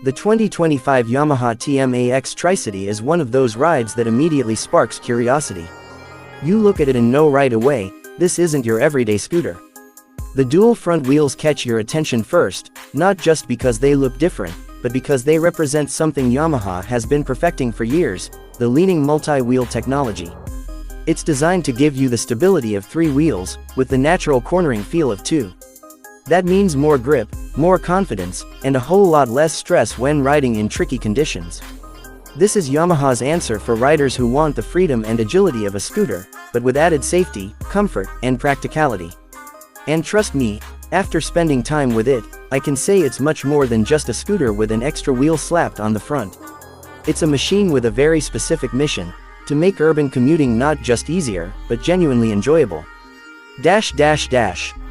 The 2025 Yamaha TMAX Tricity is one of those rides that immediately sparks curiosity. You look at it and know right away, this isn't your everyday scooter. The dual front wheels catch your attention first, not just because they look different, but because they represent something Yamaha has been perfecting for years, the leaning multi-wheel technology. It's designed to give you the stability of 3 wheels, with the natural cornering feel of 2. That means more grip, more confidence, and a whole lot less stress when riding in tricky conditions. This is Yamaha's answer for riders who want the freedom and agility of a scooter, but with added safety, comfort, and practicality. And trust me, after spending time with it, I can say it's much more than just a scooter with an extra wheel slapped on the front. It's a machine with a very specific mission: to make urban commuting not just easier, but genuinely enjoyable.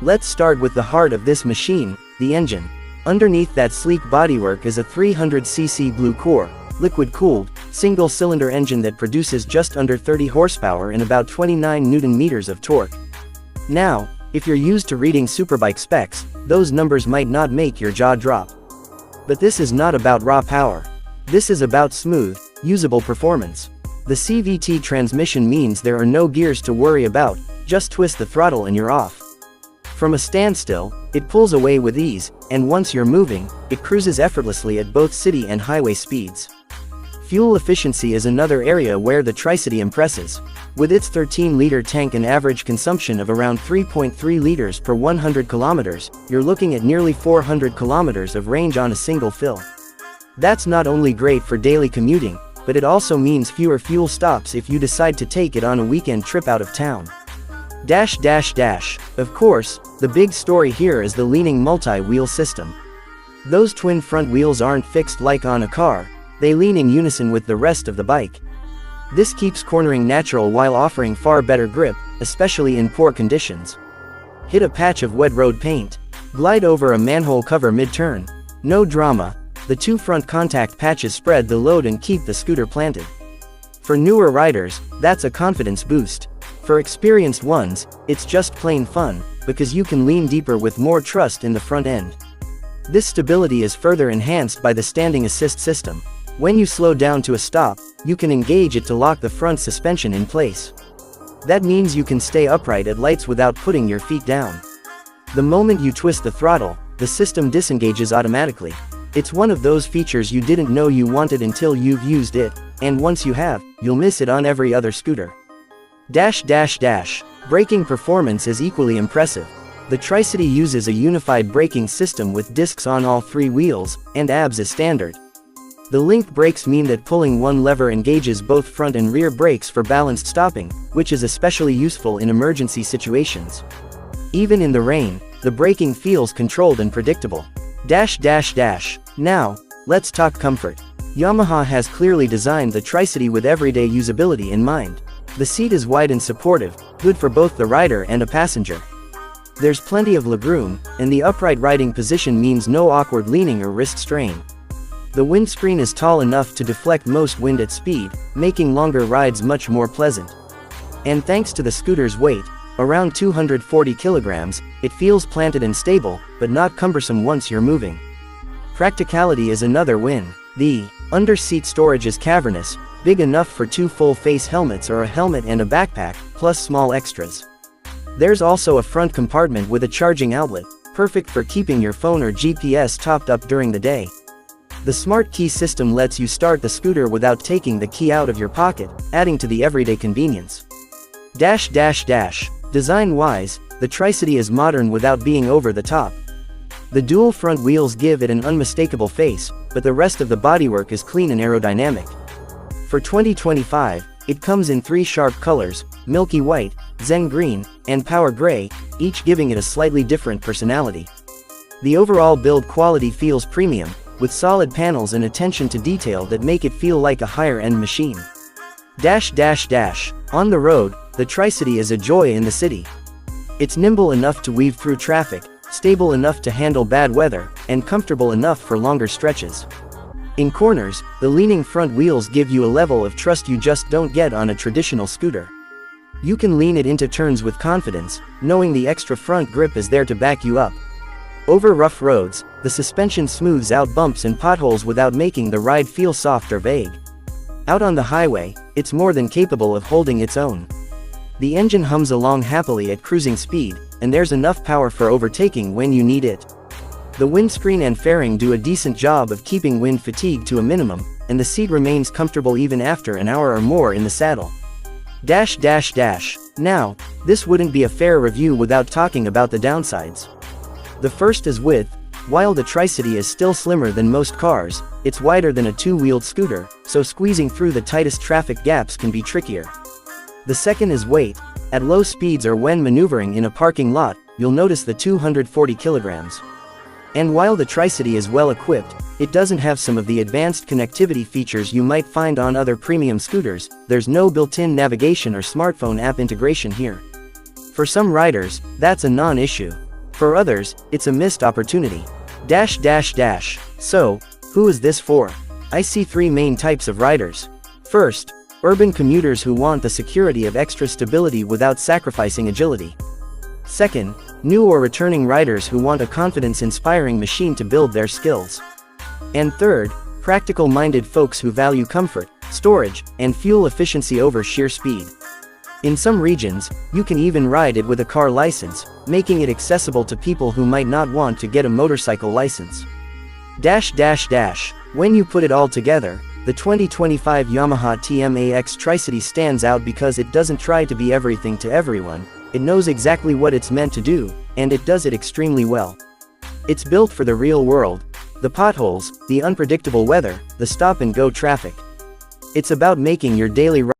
Let's start with the heart of this machine, the engine. Underneath that sleek bodywork is a 300cc blue core, liquid-cooled, single-cylinder engine that produces just under 30 horsepower and about 29 Nm of torque. Now, if you're used to reading superbike specs, those numbers might not make your jaw drop. But this is not about raw power. This is about smooth, usable performance. The CVT transmission means there are no gears to worry about, just twist the throttle and you're off. From a standstill, it pulls away with ease, and once you're moving, it cruises effortlessly at both city and highway speeds. Fuel efficiency is another area where the Tricity impresses. With its 13-liter tank and average consumption of around 3.3 liters per 100 kilometers, you're looking at nearly 400 kilometers of range on a single fill. That's not only great for daily commuting, but it also means fewer fuel stops if you decide to take it on a weekend trip out of town. Of course, the big story here is the leaning multi-wheel system. Those twin front wheels aren't fixed like on a car, they lean in unison with the rest of the bike. This keeps cornering natural while offering far better grip, especially in poor conditions. Hit a patch of wet road paint. Glide over a manhole cover mid-turn. No drama, the 2 front contact patches spread the load and keep the scooter planted. For newer riders, that's a confidence boost. For experienced ones, it's just plain fun, because you can lean deeper with more trust in the front end. This stability is further enhanced by the standing assist system. When you slow down to a stop, you can engage it to lock the front suspension in place. That means you can stay upright at lights without putting your feet down. The moment you twist the throttle, the system disengages automatically. It's one of those features you didn't know you wanted until you've used it, and once you have, you'll miss it on every other scooter. Braking performance is equally impressive. The Tricity uses a unified braking system with discs on all 3 wheels, and ABS is standard. The linked brakes mean that pulling one lever engages both front and rear brakes for balanced stopping, which is especially useful in emergency situations. Even in the rain, the braking feels controlled and predictable. Now, let's talk comfort. Yamaha has clearly designed the Tricity with everyday usability in mind. The seat is wide and supportive, good for both the rider and a passenger. There's plenty of legroom, and the upright riding position means no awkward leaning or wrist strain. The windscreen is tall enough to deflect most wind at speed, making longer rides much more pleasant. And thanks to the scooter's weight, around 240 kilograms, it feels planted and stable, but not cumbersome once you're moving. Practicality is another win. The under-seat storage is cavernous, big enough for 2 full-face helmets or a helmet and a backpack, plus small extras. There's also a front compartment with a charging outlet, perfect for keeping your phone or GPS topped up during the day. The smart key system lets you start the scooter without taking the key out of your pocket, adding to the everyday convenience. Design-wise, the Tricity is modern without being over the top. The dual front wheels give it an unmistakable face, but the rest of the bodywork is clean and aerodynamic. For 2025, it comes in 3 sharp colors: milky white, zen green, and power gray, each giving it a slightly different personality. The overall build quality feels premium, with solid panels and attention to detail that make it feel like a higher-end machine. On the road, the Tricity is a joy in the city. It's nimble enough to weave through traffic, stable enough to handle bad weather, and comfortable enough for longer stretches. In corners, the leaning front wheels give you a level of trust you just don't get on a traditional scooter. You can lean it into turns with confidence, knowing the extra front grip is there to back you up. Over rough roads, the suspension smooths out bumps and potholes without making the ride feel soft or vague. Out on the highway, it's more than capable of holding its own. The engine hums along happily at cruising speed, and there's enough power for overtaking when you need it. The windscreen and fairing do a decent job of keeping wind fatigue to a minimum, and the seat remains comfortable even after an hour or more in the saddle. Now, this wouldn't be a fair review without talking about the downsides. The first is width. While the Tricity is still slimmer than most cars, it's wider than a two-wheeled scooter, so squeezing through the tightest traffic gaps can be trickier. The second is weight. At low speeds or when maneuvering in a parking lot, you'll notice the 240 kilograms. And while the Tricity is well equipped, it doesn't have some of the advanced connectivity features you might find on other premium scooters. There's no built-in navigation or smartphone app integration here. For some riders, that's a non-issue. For others, it's a missed opportunity. So, who is this for? I see three main types of riders. First, urban commuters who want the security of extra stability without sacrificing agility. Second, new or returning riders who want a confidence-inspiring machine to build their skills. And third, practical-minded folks who value comfort, storage, and fuel efficiency over sheer speed. In some regions, you can even ride it with a car license, making it accessible to people who might not want to get a motorcycle license. When you put it all together, the 2025 Yamaha TMAX Tricity stands out because it doesn't try to be everything to everyone. It knows exactly what it's meant to do, and it does it extremely well. It's built for the real world, the potholes, the unpredictable weather, the stop-and-go traffic. It's about making your daily